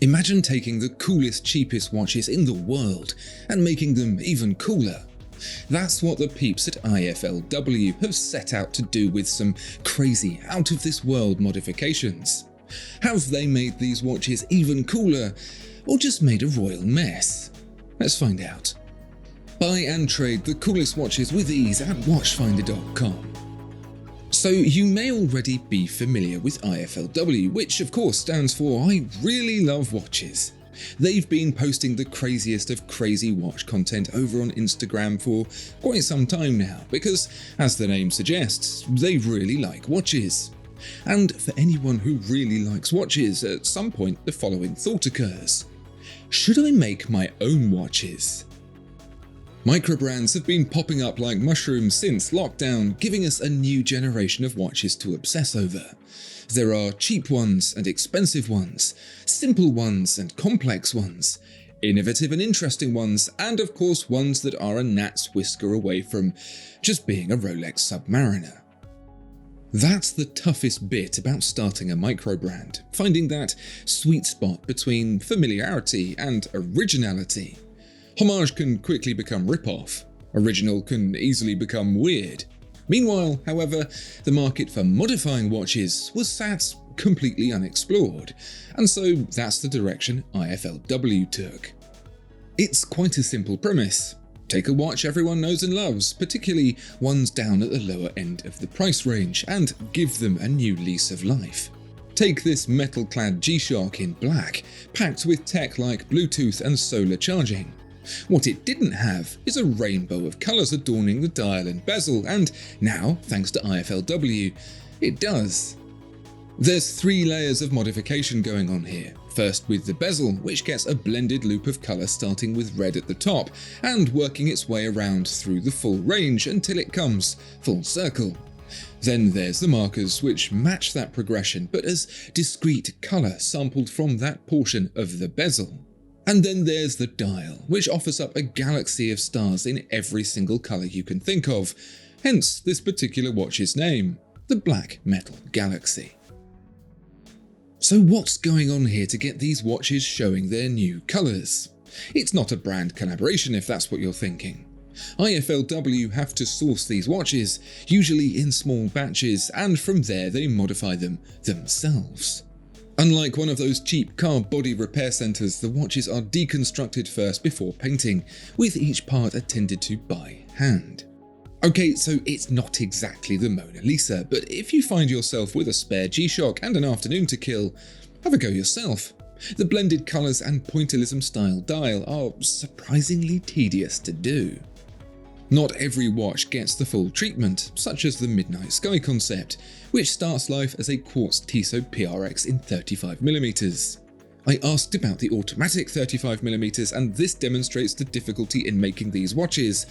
Imagine taking the coolest, cheapest watches in the world and making them even cooler. That's what the peeps at IFLW have set out to do with some crazy, out-of-this-world modifications. Have they made these watches even cooler, or just made a royal mess? Let's find out. Buy and trade the coolest watches with ease at Watchfinder.com. So you may already be familiar with IFLW, which of course stands for I Really Love Watches. They've been posting the craziest of crazy watch content over on Instagram for quite some time now, because as the name suggests, they really like watches. And for anyone who really likes watches, at some point the following thought occurs: should I make my own watches? Microbrands have been popping up like mushrooms since lockdown, giving us a new generation of watches to obsess over. There are cheap ones and expensive ones, simple ones and complex ones, innovative and interesting ones, and of course ones that are a gnat's whisker away from just being a Rolex Submariner. That's the toughest bit about starting a microbrand, finding that sweet spot between familiarity and originality. Homage can quickly become rip-off. Original can easily become weird. Meanwhile, however, the market for modifying watches was sat completely unexplored, and so that's the direction IFLW took. It's quite a simple premise. Take a watch everyone knows and loves, particularly ones down at the lower end of the price range, and give them a new lease of life. Take this metal-clad G-Shock in black, packed with tech like Bluetooth and solar charging. What it didn't have is a rainbow of colours adorning the dial and bezel, and now, thanks to IFLW, it does. There's 3 layers of modification going on here. First with the bezel, which gets a blended loop of colour starting with red at the top and working its way around through the full range until it comes full circle. Then there's the markers, which match that progression but as discrete colour sampled from that portion of the bezel. And then there's the dial, which offers up a galaxy of stars in every single colour you can think of, hence this particular watch's name, the Black Metal Galaxy. So what's going on here to get these watches showing their new colours? It's not a brand collaboration if that's what you're thinking. IFLW have to source these watches, usually in small batches, and from there they modify them themselves. Unlike one of those cheap car body repair centres, the watches are deconstructed first before painting, with each part attended to by hand. Okay, so it's not exactly the Mona Lisa, but if you find yourself with a spare G-Shock and an afternoon to kill, have a go yourself. The blended colours and pointillism style dial are surprisingly tedious to do. Not every watch gets the full treatment, such as the Midnight Sky concept, which starts life as a quartz Tissot PRX in 35mm. I asked about the automatic 35mm, and this demonstrates the difficulty in making these watches.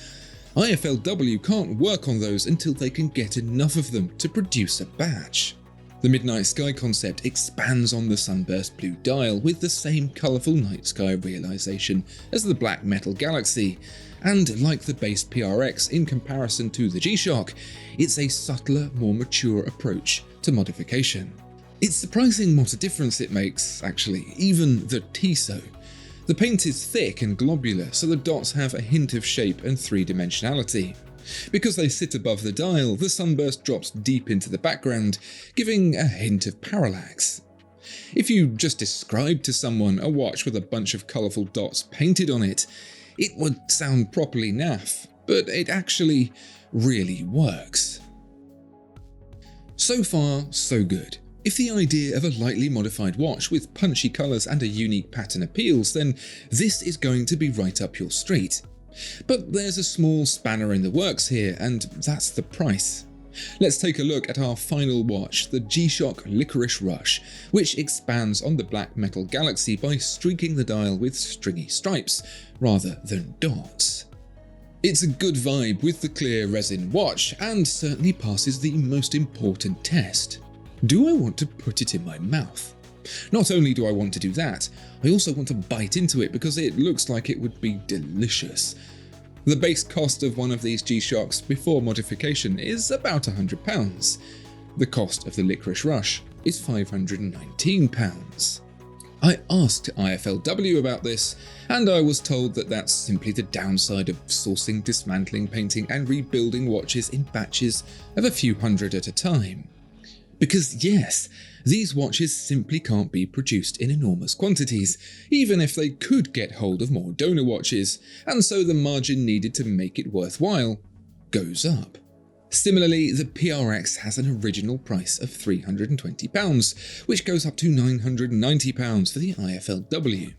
IFLW can't work on those until they can get enough of them to produce a batch. The Midnight Sky concept expands on the sunburst blue dial with the same colourful night sky realisation as the Black Metal Galaxy, and like the base PRX in comparison to the G-Shock, it's a subtler, more mature approach to modification. It's surprising what a difference it makes, actually, even the Tissot. The paint is thick and globular, so the dots have a hint of shape and three-dimensionality. Because they sit above the dial, the sunburst drops deep into the background, giving a hint of parallax. If you just described to someone a watch with a bunch of colourful dots painted on it, it would sound properly naff, but it actually really works. So far, so good. If the idea of a lightly modified watch with punchy colours and a unique pattern appeals, then this is going to be right up your street. But there's a small spanner in the works here, and that's the price. Let's take a look at our final watch, the G-Shock Licorice Rush, which expands on the Black Metal Galaxy by streaking the dial with stringy stripes, rather than dots. It's a good vibe with the clear resin watch, and certainly passes the most important test. Do I want to put it in my mouth? Not only do I want to do that, I also want to bite into it because it looks like it would be delicious. The base cost of one of these G-Shocks before modification is about £100. The cost of the Licorice Rush is £519. I asked IFLW about this, and I was told that that's simply the downside of sourcing, dismantling, painting and rebuilding watches in batches of a few hundred at a time. Because yes, these watches simply can't be produced in enormous quantities, even if they could get hold of more donor watches, and so the margin needed to make it worthwhile goes up. Similarly, the PRX has an original price of £320, which goes up to £990 for the IFLW.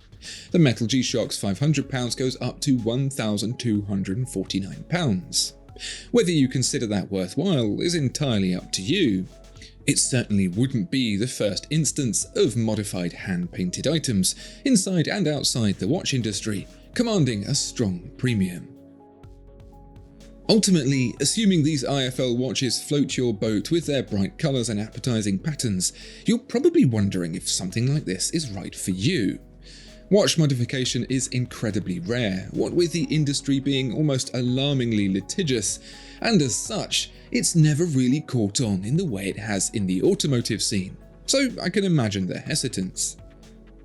The Metal G-Shock's £500 goes up to £1,249. Whether you consider that worthwhile is entirely up to you. It certainly wouldn't be the first instance of modified hand-painted items inside and outside the watch industry, commanding a strong premium. Ultimately, assuming these IFL watches float your boat with their bright colours and appetizing patterns, you're probably wondering if something like this is right for you. Watch modification is incredibly rare, what with the industry being almost alarmingly litigious, and as such, it's never really caught on in the way it has in the automotive scene, so I can imagine their hesitance.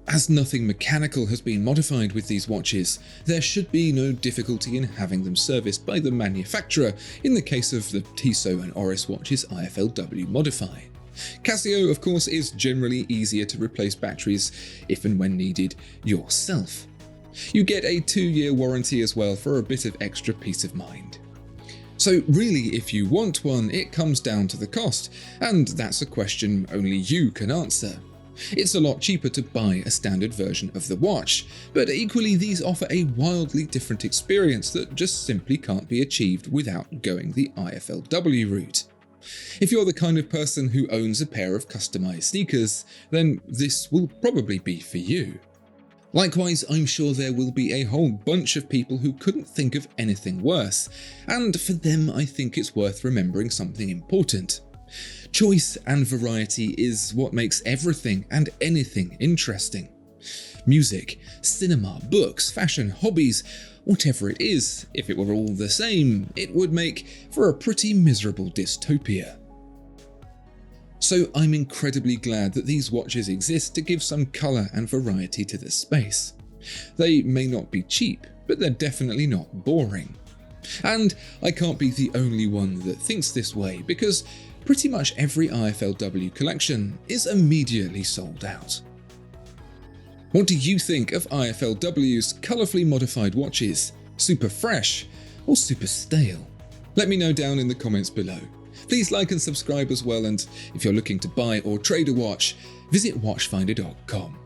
As nothing mechanical has been modified with these watches, there should be no difficulty in having them serviced by the manufacturer in the case of the Tissot and Oris watches IFLW modify. Casio, of course, is generally easier to replace batteries if and when needed yourself. You get a 2-year warranty as well for a bit of extra peace of mind. So really, if you want one, it comes down to the cost, and that's a question only you can answer. It's a lot cheaper to buy a standard version of the watch, but equally these offer a wildly different experience that just simply can't be achieved without going the IFLW route. If you're the kind of person who owns a pair of customized sneakers, then this will probably be for you. Likewise, I'm sure there will be a whole bunch of people who couldn't think of anything worse, and for them I think it's worth remembering something important. Choice and variety is what makes everything and anything interesting. Music, cinema, books, fashion, hobbies, whatever it is, if it were all the same, it would make for a pretty miserable dystopia. So I'm incredibly glad that these watches exist to give some colour and variety to the space. They may not be cheap, but they're definitely not boring. And I can't be the only one that thinks this way, because pretty much every IFLW collection is immediately sold out. What do you think of IFLW's colourfully modified watches? Super fresh or super stale? Let me know down in the comments below. Please like and subscribe as well, and if you're looking to buy or trade a watch, visit watchfinder.com.